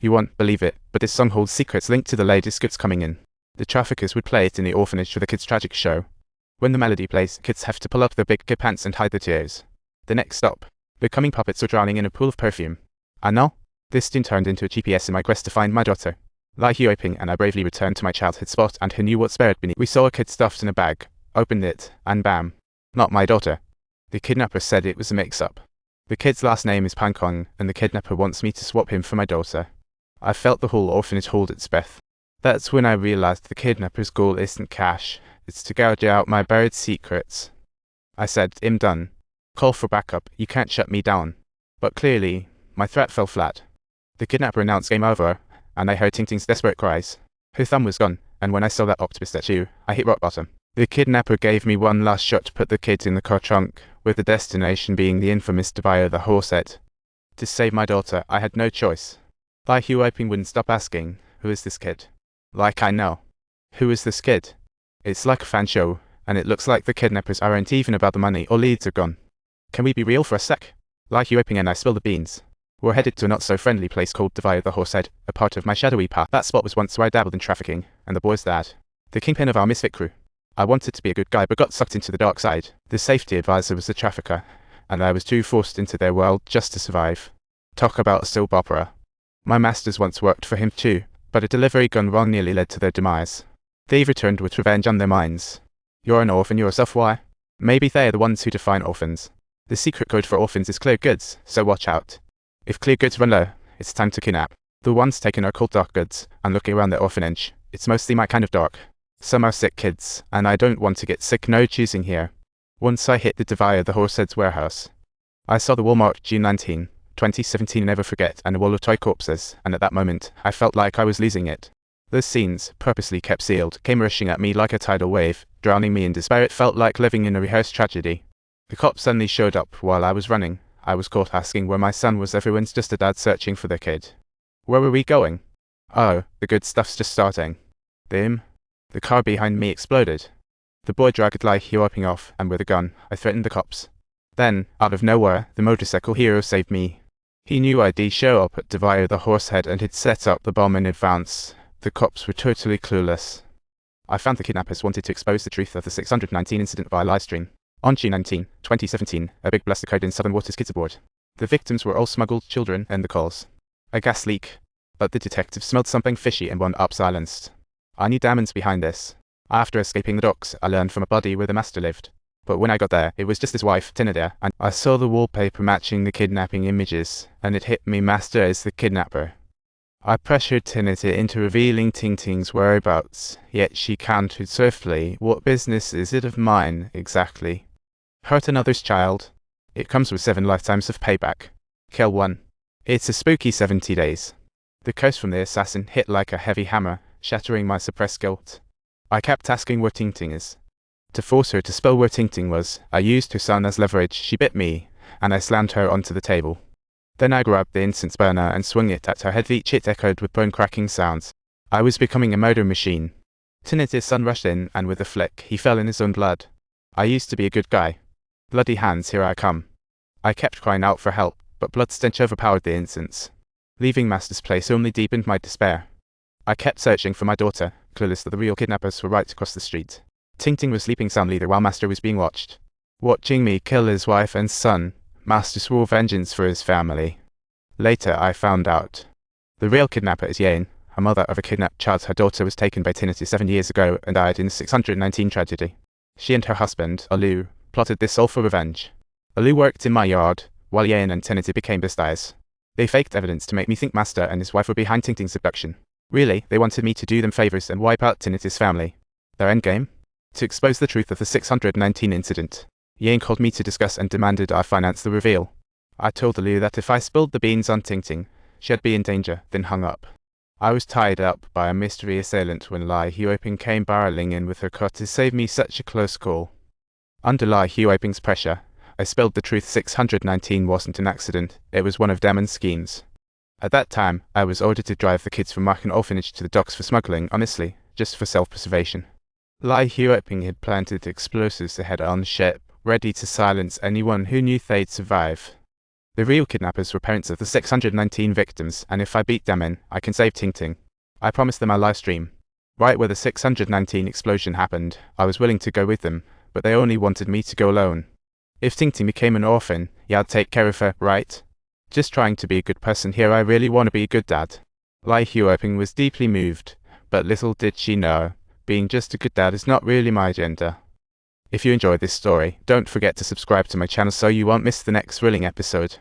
You won't believe it, but this song holds secrets linked to the latest goods coming in. The traffickers would play it in the orphanage for the kids' tragic show. When the melody plays, kids have to pull up their big kid pants and hide their tears. The next stop, becoming puppets or drowning in a pool of perfume. And now, this tune turned into a GPS in my quest to find my daughter. Lai Huoping and I bravely returned to my childhood spot and who knew what's buried beneath. We saw a kid stuffed in a bag, opened it, and bam. Not my daughter. The kidnapper said it was a mix-up. The kid's last name is Pankong, and the kidnapper wants me to swap him for my daughter. I felt the whole orphanage hold its breath. That's when I realized the kidnapper's goal isn't cash, it's to gouge out my buried secrets. I said, I'm done. Call for backup, you can't shut me down. But clearly, my threat fell flat. The kidnapper announced game over, and I heard Ting Ting's desperate cries. Her thumb was gone, and when I saw that octopus statue, I hit rock bottom. The kidnapper gave me one last shot to put the kids in the car trunk, with the destination being the infamous Devaya the Horsehead. To save my daughter, I had no choice. Lai Huoping wouldn't stop asking, who is this kid? Like I know. Who is this kid? It's like a fan show, and it looks like the kidnappers aren't even about the money or leads are gone. Can we be real for a sec? Lai Huoping and I spilled the beans. We're headed to a not-so-friendly place called Devaya the Horsehead, a part of my shadowy path. That spot was once where I dabbled in trafficking, and the boy's dad. The kingpin of our misfit crew. I wanted to be a good guy but got sucked into the dark side. The safety advisor was the trafficker, and I was too forced into their world just to survive. Talk about a soap opera. My masters once worked for him too, but a delivery gone wrong nearly led to their demise. They've returned with revenge on their minds. You're an orphan yourself, why? Maybe they're the ones who define orphans. The secret code for orphans is clear goods, so watch out. If clear goods run low, it's time to kidnap. The ones taking are called dark goods, and looking around the orphanage, it's mostly my kind of dark. Some are sick kids, and I don't want to get sick, no choosing here. Once I hit the Devaya the Horsehead's warehouse, I saw the Walmart June 19, 2017 never forget, and a wall of toy corpses, and at that moment, I felt like I was losing it. Those scenes, purposely kept sealed, came rushing at me like a tidal wave, drowning me in despair. It felt like living in a rehearsed tragedy. The cops suddenly showed up while I was running. I was caught asking where my son was. Everyone's just a dad searching for their kid. Where were we going? Oh, the good stuff's just starting. Boom. The car behind me exploded. The boy dragged Lai Huoping off, and with a gun, I threatened the cops. Then, out of nowhere, the motorcycle hero saved me. He knew I'd show up at Devaya the Horsehead and had set up the bomb in advance. The cops were totally clueless. I found the kidnappers wanted to expose the truth of the 619 incident via livestream. On June 19, 2017, a big blast occurred in Southern Waters kids aboard. The victims were all smuggled children and the calls. A gas leak. But the detective smelled something fishy and wound up silenced. I knew diamonds behind this. After escaping the docks, I learned from a buddy where the master lived. But when I got there, it was just his wife, Tina there, and I saw the wallpaper matching the kidnapping images, and it hit me, master is the kidnapper. I pressured Tinita into revealing Ting Ting's whereabouts, yet she countered swiftly, what business is it of mine, exactly? Hurt another's child? It comes with 7 lifetimes of payback. Kill one. It's a spooky 70 days. The curse from the assassin hit like a heavy hammer, shattering my suppressed guilt. I kept asking where Ting Ting is. To force her to spell where Ting Ting was, I used her son as leverage. She bit me, and I slammed her onto the table. Then I grabbed the incense burner and swung it at her head. Each hit echoed with bone-cracking sounds. I was becoming a murder machine. Tinita's son rushed in, and with a flick, he fell in his own blood. I used to be a good guy. Bloody hands, here I come. I kept crying out for help, but blood stench overpowered the incense. Leaving Master's place only deepened my despair. I kept searching for my daughter, clueless that the real kidnappers were right across the street. Ting Ting was sleeping soundly there while Master was being watched. Watching me kill his wife and son, Master swore vengeance for his family. Later I found out. The real kidnapper is Yane, a mother of a kidnapped child. Her daughter was taken by Tinita 7 years ago and died in the 619 tragedy. She and her husband, Alu, plotted this all for revenge. Alu worked in my yard, while Yane and Tinita became besties. They faked evidence to make me think Master and his wife were behind Ting Ting's abduction. Really, they wanted me to do them favors and wipe out Tinita's family. Their endgame? To expose the truth of the 619 incident. Yane called me to discuss and demanded I finance the reveal. I told Alu that if I spilled the beans on Ting Ting, she'd be in danger, then hung up. I was tied up by a mystery assailant when Lai Huoping came barreling in with her car to save me such a close call. Under Lai Huoping's pressure, I spilled the truth. 619 wasn't an accident, it was one of Damon's schemes. At that time, I was ordered to drive the kids from Marken Orphanage to the docks for smuggling, honestly, just for self-preservation. Lai Huoping had planted explosives ahead on the ship, ready to silence anyone who knew they'd survive. The real kidnappers were parents of the 619 victims, and if I beat them in, I can save Ting Ting. I promised them a live stream. Right where the 619 explosion happened, I was willing to go with them, but they only wanted me to go alone. If Ting Ting became an orphan, yeah, I'd take care of her, right? Just trying to be a good person here. I really want to be a good dad. Lai Huoping was deeply moved, but little did she know, being just a good dad is not really my agenda. If you enjoyed this story, don't forget to subscribe to my channel so you won't miss the next thrilling episode.